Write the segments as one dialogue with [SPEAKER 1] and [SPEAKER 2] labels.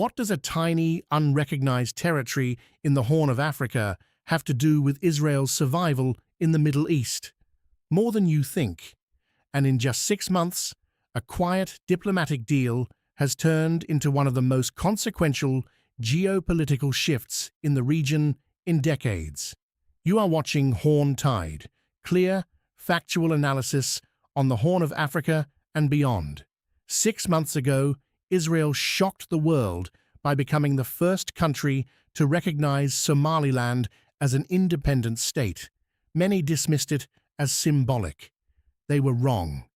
[SPEAKER 1] What does a tiny, unrecognized territory in the Horn of Africa have to do with Israel's survival in the Middle East? More than you think. And in just 6 months, a quiet diplomatic deal has turned into one of the most consequential geopolitical shifts in the region in decades. You are watching Horn Tide, clear, factual analysis on the Horn of Africa and beyond. 6 months ago, Israel shocked the world by becoming the first country to recognize Somaliland as an independent state. Many dismissed it as symbolic. They were wrong.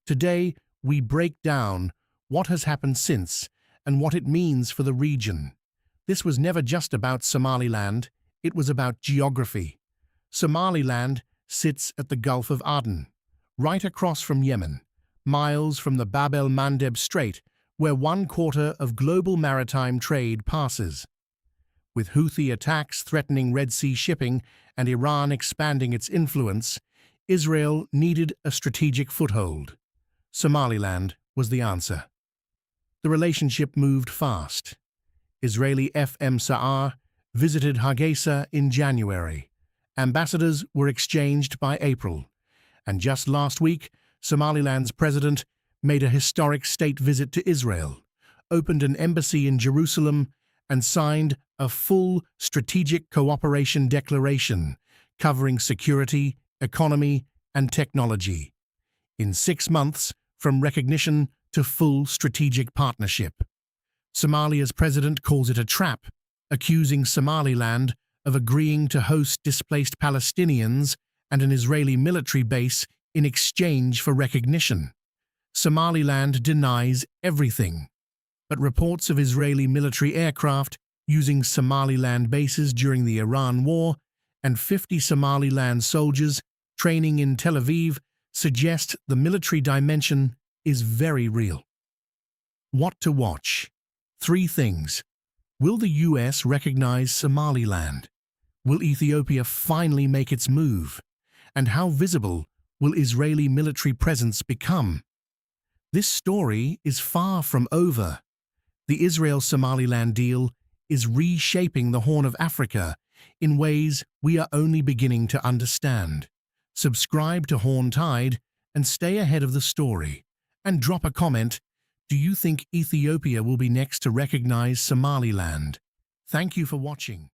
[SPEAKER 1] Today, we break down what has happened since and what it means for the region. This was never just about Somaliland, it was about geography. Somaliland sits at the Gulf of Aden, right across from Yemen, miles from the Bab el-Mandeb Strait, where 1/4 of global maritime trade passes. With Houthi attacks threatening Red Sea shipping and Iran expanding its influence, Israel needed a strategic foothold. Somaliland was the answer. The relationship moved fast. Israeli FM Sa'ar visited Hargeisa in January. Ambassadors were exchanged by April. And just last week, Somaliland's president made a historic state visit to Israel, opened an embassy in Jerusalem, and signed a full strategic cooperation declaration covering security, economy, and technology. In 6 months, from recognition to full strategic partnership. Somalia's president calls it a trap, accusing Somaliland of agreeing to host displaced Palestinians and an Israeli military base in exchange for recognition. Somaliland denies everything, but reports of Israeli military aircraft using Somaliland bases during the Iran War and 50 Somaliland soldiers training in Tel Aviv suggest the military dimension is very real. What to watch? 3 things. Will the US recognize Somaliland? Will Ethiopia finally make its move? And how visible will Israeli military presence become? This story is far from over. The Israel-Somaliland deal is reshaping the Horn of Africa in ways we are only beginning to understand. Subscribe to Horn Tide and stay ahead of the story. And drop a comment. Do you think Ethiopia will be next to recognize Somaliland? Thank you for watching.